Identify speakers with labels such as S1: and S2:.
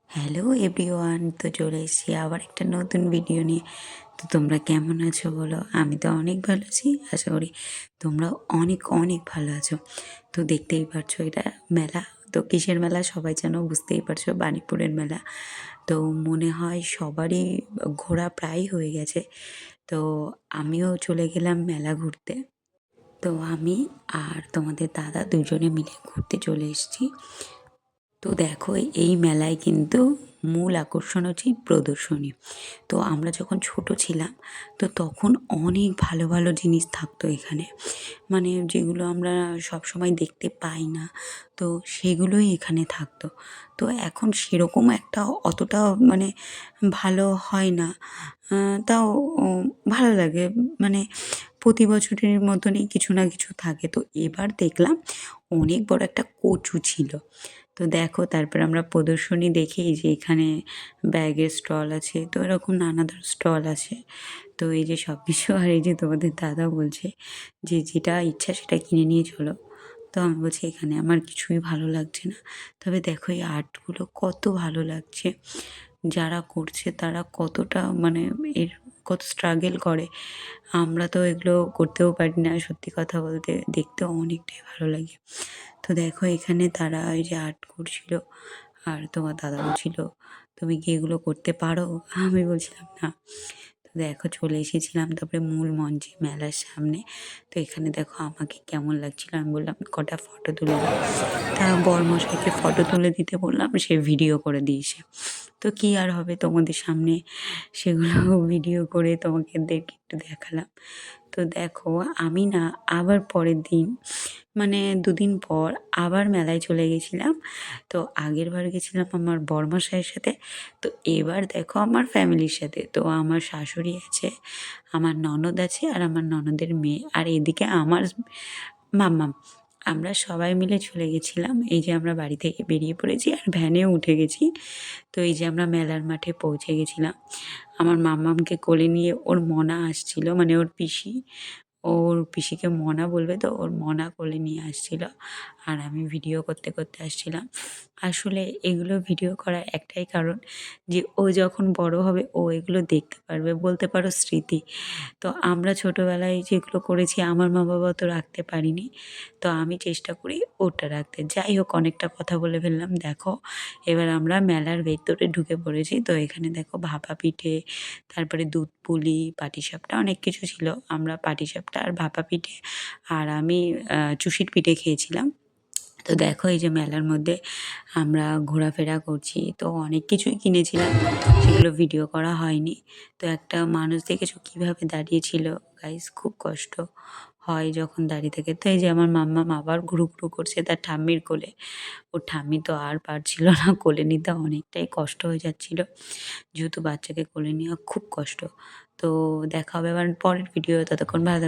S1: Hello everyone, তো চলে এসেছি আবার একটা নতুন ভিডিও নিয়ে। তো তোমরা কেমন আছো বলো? আমি তো অনেক ভালো আছি, আশা করি তোমরাও অনেক অনেক ভালো আছো। তো দেখতেই পারছো এটা মেলা। তো কিসের মেলা সবাই যেন বুঝতেই পারছো, বাণীপুরের মেলা। তো মনে হয় সবারই ঘোরা প্রায় হয়ে গেছে। তো আমিও চলে গেলাম মেলা ঘুরতে। তো আমি আর তোমাদের দাদা দুজনে মিলে ঘুরতে চলে এসেছি। তো দেখো, এই মেলায় কিন্তু মূল আকর্ষণ হচ্ছে প্রদর্শনী। তো আমরা যখন ছোট ছিলাম, তো তখন অনেক ভালো ভালো জিনিস থাকতো এখানে, মানে যেগুলো আমরা সব সময় দেখতে পাই না, তো সেগুলোই এখানে থাকতো। তো এখন সেরকম একটা অতটা মানে ভালো হয় না, তাও ভালো লাগে, মানে প্রতি বছরের মতনই কিছু না কিছু থাকে। তো এবার দেখলাম অনেক বড় একটা কচু ছিল। তো দেখো, তারপর আমরা প্রদর্শনী দেখি যে এখানে ব্যাগের স্টল আছে, তো এরকম নানা ধরনের স্টল আছে। তো এই যে সব কিছু, আর এই যে তোমাদের দাদা বলছে যে যেটা ইচ্ছা সেটা কিনে নিয়ে চলো। তো আমি বলছি এখানে আমার কিছুই ভালো লাগছে না। তবে দেখো এই আর্টগুলো কত ভালো লাগছে, যারা করছে তারা কতটা মানে এর কত স্ট্রাগল করে। আমরা তো এগুলো করতেও পারি না, সত্যি কথা বলতে দেখতেও অনেকটাই ভালো লাগে। তো দেখো এখানে তারা ওই যে আর্ট করছিল, আর তোমার দাদা বলছিল তুমি কি এগুলো করতে পারো? আমি বলছিলাম না। তো দেখো চলে এসেছিলাম তারপরে মূল মঞ্চে, মেলার সামনে। তো এখানে দেখো আমাকে কেমন লাগছিল, আমি বললাম কটা ফটো তুলে দাও। তা বরমশাইকে ফটো তুলে দিতে বললাম, সে ভিডিও করে দিয়েছে। তো কী আর হবে, তোমাদের সামনে সেগুলো ভিডিও করে তোমাদেরকে একটু দেখালাম। তো দেখো আমি না আবার পরের দিন, মানে দুদিন পর আবার মেলায় চলে গেছিলাম। তো আগের বার গেছিলাম আমার বরমশাইয়ের সাথে, তো এবার দেখো আমার ফ্যামিলির সাথে। তো আমার শাশুড়ি আছে, আমার ননদ আছে, আর আমার ননদের মেয়ে, আর এদিকে আমার মাম্মাম। আমরা সবাই মিলে চলে গেছিলাম। এই যে আমরা বাড়ি থেকে বেরিয়ে পড়েছি আর ভ্যানেও উঠে গেছি। তো এই যে আমরা মেলার মাঠে পৌঁছে গেছিলাম। আমার মাম্মামকে কোলে নিয়ে ওর মনা আসছিল, মানে ওর পিসি, ওর পিসিকে মনা বলবে, তো ওর মনা কোলে নিয়ে আসছিল। আর আমি ভিডিও করতে করতে আসছিলাম। আসলে এগুলো ভিডিও করার একটাই কারণ, যে ও যখন বড় হবে ও এগুলো দেখতে পারবে, বলতে পারো স্মৃতি। তো আমরা ছোটোবেলায় যেগুলো করেছি আমার মা বাবা তো রাখতে পারিনি, তো আমি চেষ্টা করি ওটা রাখতে। যাই হোক, অনেকটা কথা বলে ফেললাম। দেখো এবার আমরা মেলার ভেতরে ঢুকে পড়েছি। তো এখানে দেখো ভাপা পিঠে, তারপরে দুধ পুলি, পাটিসাপটা, অনেক কিছু ছিল। আমরা পাটিসাপটা আর ভাপা পিঠে, আর আমি চুষির পিঠে খেয়েছিলাম। তো দেখো এই যে মেলার মধ্যে আমরা ঘোরাফেরা করছি, তো অনেক কিছুই কিনেছিলাম, সেগুলো ভিডিও করা হয়নি। তো একটা মানুষ দেখেছো কীভাবে দাঁড়িয়েছিল, গাইস খুব কষ্ট হয় যখন দাঁড়িয়ে থাকে। তো এই যে আমার মাম্মাম আবার ঘুরু ঘুরু করছে তার ঠাম্মির কোলে। ওর ঠাম্মি তো আর পারছিল না কোলে নিতে, অনেকটাই কষ্ট হয়ে যাচ্ছিল, যেহেতু বাচ্চাকে কোলে নেওয়া খুব কষ্ট। তো দেখা হবে আবার পরের ভিডিও, ততক্ষণ ভালো থাকো।